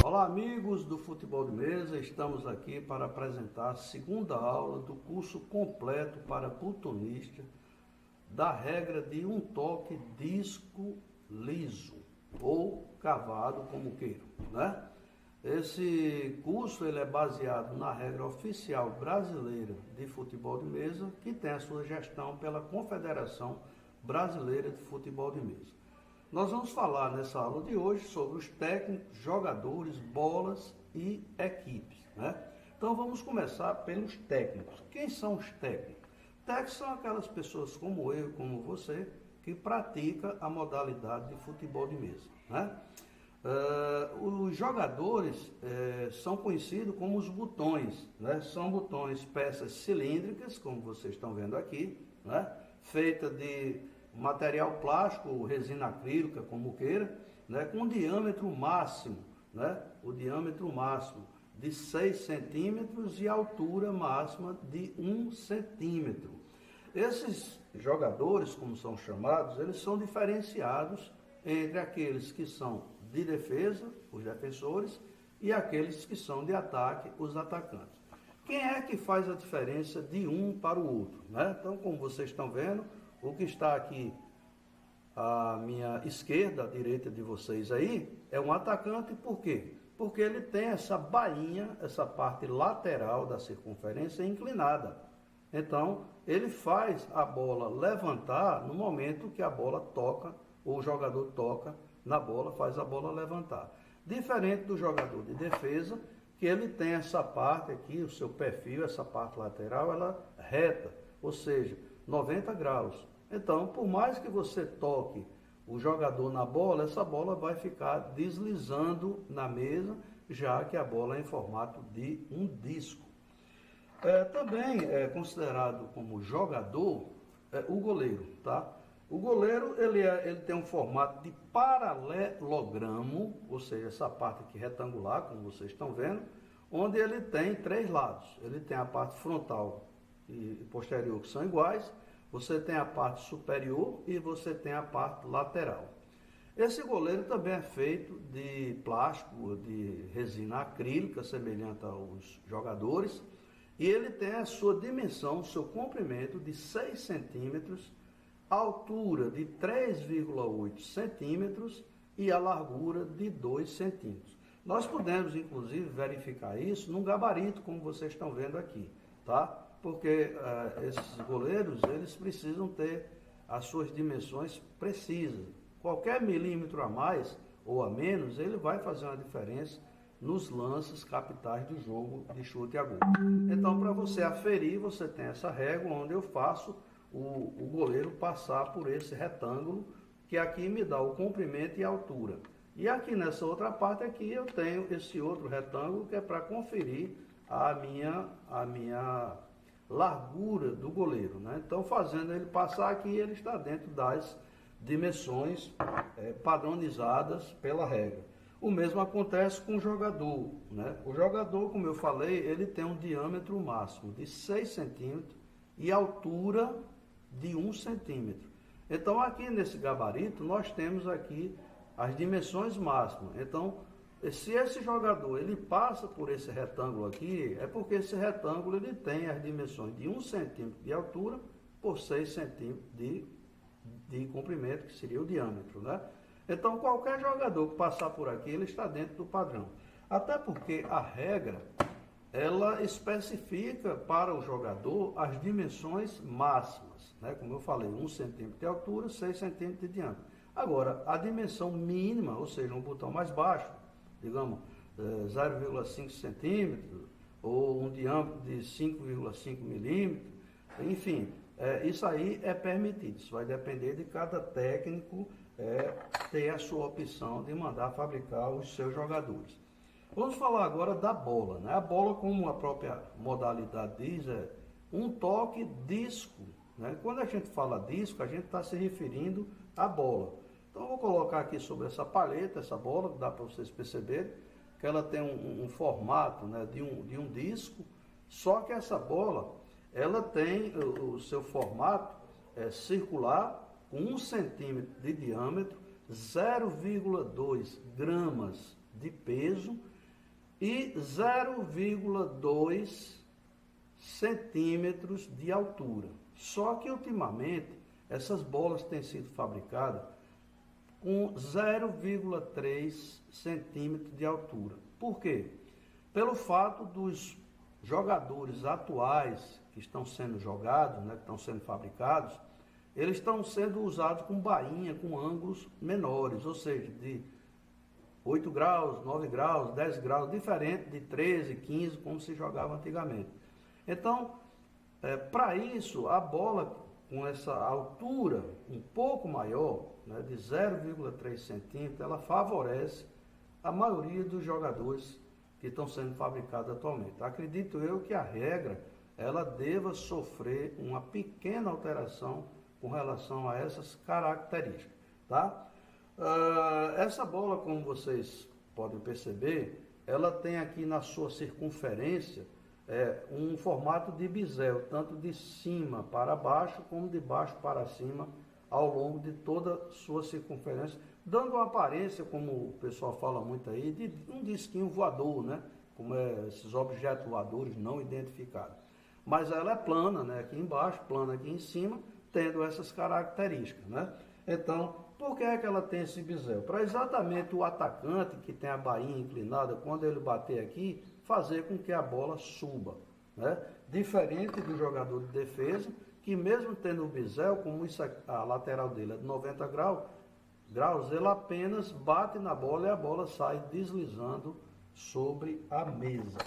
Olá amigos do Futebol de Mesa, estamos aqui para apresentar a segunda aula do curso completo para plutonista da regra de um toque disco liso ou cavado, como queiram, né? Esse curso ele é baseado na regra oficial brasileira de futebol de mesa, que tem a sua gestão pela Confederação Brasileira de Futebol de Mesa. Nós vamos falar nessa aula de hoje sobre os técnicos, jogadores, bolas e equipes, né? Então vamos começar pelos técnicos. Quem são os técnicos? Técnicos são aquelas pessoas como eu, como você, que pratica a modalidade de futebol de mesa, né? Os jogadores são conhecidos como os botões, né? São botões, peças cilíndricas, como vocês estão vendo aqui, né? Feita de material plástico ou resina acrílica, como queira, né? Com diâmetro máximo, né? O diâmetro máximo de 6 centímetros e altura máxima de 1 centímetro. Esses jogadores, como são chamados, eles são diferenciados entre aqueles que são de defesa, os defensores, e aqueles que são de ataque, os atacantes. Quem é que faz a diferença de um para o outro, né? Então, como vocês estão vendo, o que está aqui à minha esquerda, à direita de vocês aí, é um atacante. Por quê? Porque ele tem essa bainha, essa parte lateral da circunferência inclinada. Então, ele faz a bola levantar no momento que a bola toca, ou o jogador toca na bola, faz a bola levantar. Diferente do jogador de defesa, que ele tem essa parte aqui, o seu perfil, essa parte lateral, ela reta, ou seja, 90 graus. Então, por mais que você toque o jogador na bola, essa bola vai ficar deslizando na mesa, já que a bola é em formato de um disco. Também é considerado como jogador o goleiro, tá? O goleiro ele tem um formato de paralelogramo, ou seja, essa parte aqui retangular, como vocês estão vendo, onde ele tem 3 lados. Ele tem a parte frontal e posterior que são iguais, você tem a parte superior e você tem a parte lateral. Esse goleiro também é feito de plástico, de resina acrílica, semelhante aos jogadores, e ele tem a sua dimensão, o seu comprimento de 6 centímetros, altura de 3,8 centímetros e a largura de 2 centímetros. Nós podemos, inclusive, verificar isso num gabarito, como vocês estão vendo aqui, tá? Porque esses goleiros, eles precisam ter as suas dimensões precisas. Qualquer milímetro a mais ou a menos, ele vai fazer uma diferença nos lances capitais do jogo de chute a gol. Então, para você aferir, você tem essa régua onde eu faço o goleiro passar por esse retângulo, que aqui me dá o comprimento e a altura. E aqui nessa outra parte aqui eu tenho esse outro retângulo que é para conferir a minha largura do goleiro, né? Então, fazendo ele passar aqui, ele está dentro das dimensões padronizadas pela regra. O mesmo acontece com o jogador, né? O jogador, como eu falei, ele tem um diâmetro máximo de 6 centímetros e altura de 1 centímetro. Então, aqui nesse gabarito, nós temos aqui as dimensões máximas. Então, se esse jogador ele passa por esse retângulo aqui, é porque esse retângulo ele tem as dimensões de 1 centímetro de altura por 6 centímetros de comprimento, que seria o diâmetro, né? Então, qualquer jogador que passar por aqui, ele está dentro do padrão. Até porque a regra, ela especifica para o jogador as dimensões máximas, né? Como eu falei, 1 centímetro de altura, 6 centímetros de diâmetro. Agora, a dimensão mínima, ou seja, um botão mais baixo, digamos 0,5 centímetros, ou um diâmetro de 5,5 milímetros, enfim, isso aí é permitido. Isso vai depender de cada técnico ter a sua opção de mandar fabricar os seus jogadores. Vamos falar agora da bola, né? A bola, como a própria modalidade diz, é um toque disco, né? Quando a gente fala disco, a gente está se referindo à bola. Então eu vou colocar aqui sobre essa palheta, essa bola, que dá para vocês perceberem, que ela tem um formato, né, de um disco, só que essa bola, ela tem o seu formato circular, com 1 centímetro de diâmetro, 0,2 gramas de peso e 0,2 centímetros de altura. Só que ultimamente essas bolas têm sido fabricadas com 0,3 centímetros de altura. Por quê? Pelo fato dos jogadores atuais que estão sendo jogados, né, que estão sendo fabricados, eles estão sendo usados com bainha, com ângulos menores, ou seja, de 8 graus, 9 graus, 10 graus, diferente de 13, 15, como se jogava antigamente. Então, para isso, a bola com essa altura um pouco maior, né, de 0,3 centímetros, ela favorece a maioria dos jogadores que estão sendo fabricados atualmente. Acredito eu que a regra, ela deva sofrer uma pequena alteração com relação a essas características, tá? Essa bola, como vocês podem perceber, ela tem aqui na sua circunferência um formato de bisel, tanto de cima para baixo como de baixo para cima, ao longo de toda a sua circunferência, dando uma aparência, como o pessoal fala muito aí, de um disquinho voador, né? Como esses objetos voadores não identificados. Mas ela é plana, né? Aqui embaixo, plana aqui em cima, tendo essas características, né? Então, por que é que ela tem esse bisel? Para exatamente o atacante que tem a bainha inclinada, quando ele bater aqui, fazer com que a bola suba, né? Diferente do jogador de defesa, que mesmo tendo o bisel, como a lateral dele é de 90 graus, ele apenas bate na bola e a bola sai deslizando sobre a mesa.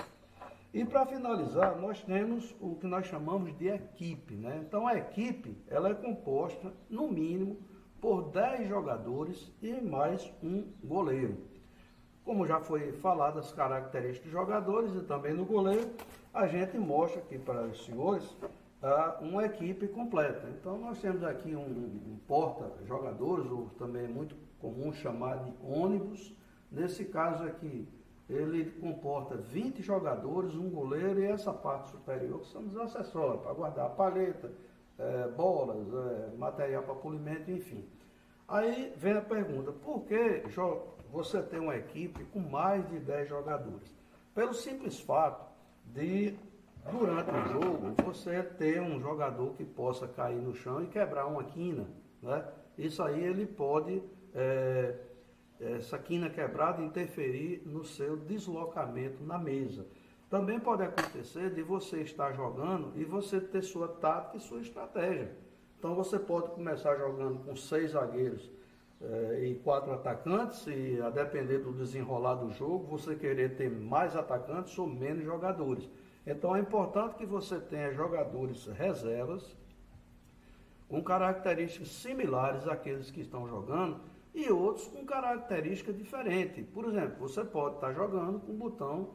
E para finalizar, nós temos o que nós chamamos de equipe, né? Então a equipe, ela é composta, no mínimo, por 10 jogadores e mais um goleiro. Como já foi falado as características dos jogadores e também no goleiro, a gente mostra aqui para os senhores uma equipe completa. Então nós temos aqui um porta-jogadores, ou também é muito comum chamar de ônibus. Nesse caso aqui, ele comporta 20 jogadores, um goleiro e essa parte superior que são os acessórios, para guardar a palheta, bolas, material para polimento, enfim. Aí vem a pergunta, por que você tem uma equipe com mais de 10 jogadores? Pelo simples fato de, durante o jogo, você ter um jogador que possa cair no chão e quebrar uma quina, né? Isso aí ele pode, essa quina quebrada, interferir no seu deslocamento na mesa. Também pode acontecer de você estar jogando e você ter sua tática e sua estratégia. Então você pode começar jogando com 6 zagueiros e 4 atacantes, e a depender do desenrolar do jogo, você querer ter mais atacantes ou menos jogadores. Então é importante que você tenha jogadores reservas com características similares àqueles que estão jogando e outros com características diferentes. Por exemplo, você pode estar jogando com botão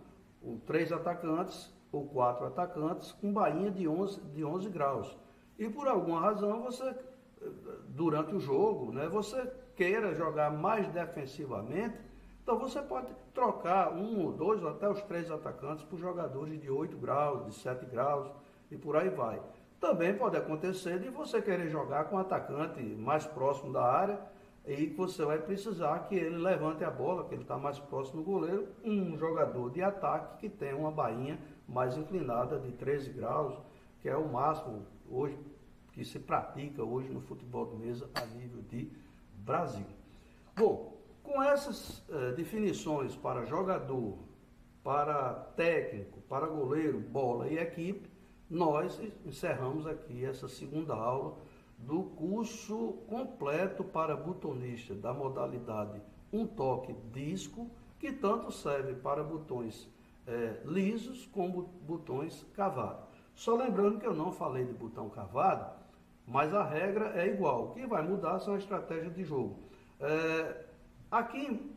3 atacantes ou 4 atacantes com bainha de 11 graus. E por alguma razão você, durante o jogo, né, você queira jogar mais defensivamente, então você pode trocar 1 ou 2 ou até os 3 atacantes por jogadores de 8 graus, de 7 graus e por aí vai. Também pode acontecer de você querer jogar com um atacante mais próximo da área e que você vai precisar que ele levante a bola, que ele está mais próximo do goleiro, um jogador de ataque que tem uma bainha mais inclinada de 13 graus, que é o máximo hoje que se pratica hoje no futebol de mesa a nível de Brasil. Bom, com essas definições para jogador, para técnico, para goleiro, bola e equipe, nós encerramos aqui essa segunda aula do curso completo para butonista da modalidade um toque disco, que tanto serve para botões lisos como botões cavados. Só lembrando que eu não falei de botão cavado, mas a regra é igual. O que vai mudar são as estratégias de jogo. Aqui,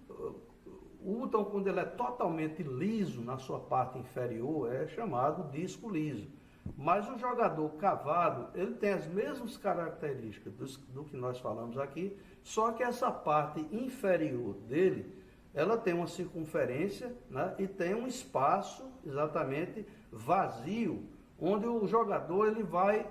o botão, quando ele é totalmente liso na sua parte inferior, é chamado disco liso. Mas o jogador cavado, ele tem as mesmas características do que nós falamos aqui, Só que essa parte inferior dele, ela tem uma circunferência, né, e tem um espaço exatamente vazio, onde o jogador ele vai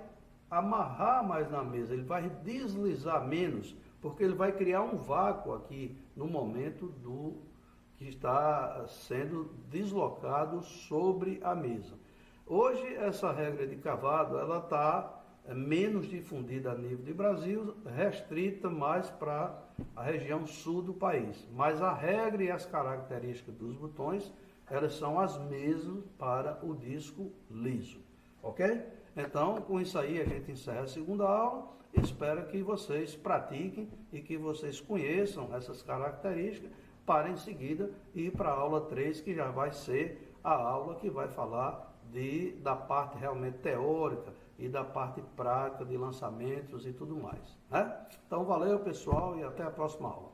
amarrar mais na mesa, ele vai deslizar menos, porque ele vai criar um vácuo aqui no momento do que está sendo deslocado sobre a mesa. Hoje essa regra de cavado ela está menos difundida a nível de Brasil, restrita mais para a região sul do país. Mas a regra e as características dos botões, elas são as mesmas para o disco liso, ok? Então, com isso aí, a gente encerra a segunda aula. Espero que vocês pratiquem e que vocês conheçam essas características para em seguida ir para a aula 3, que já vai ser a aula que vai falar da parte realmente teórica e da parte prática de lançamentos e tudo mais, né? Então, valeu, pessoal, e até a próxima aula.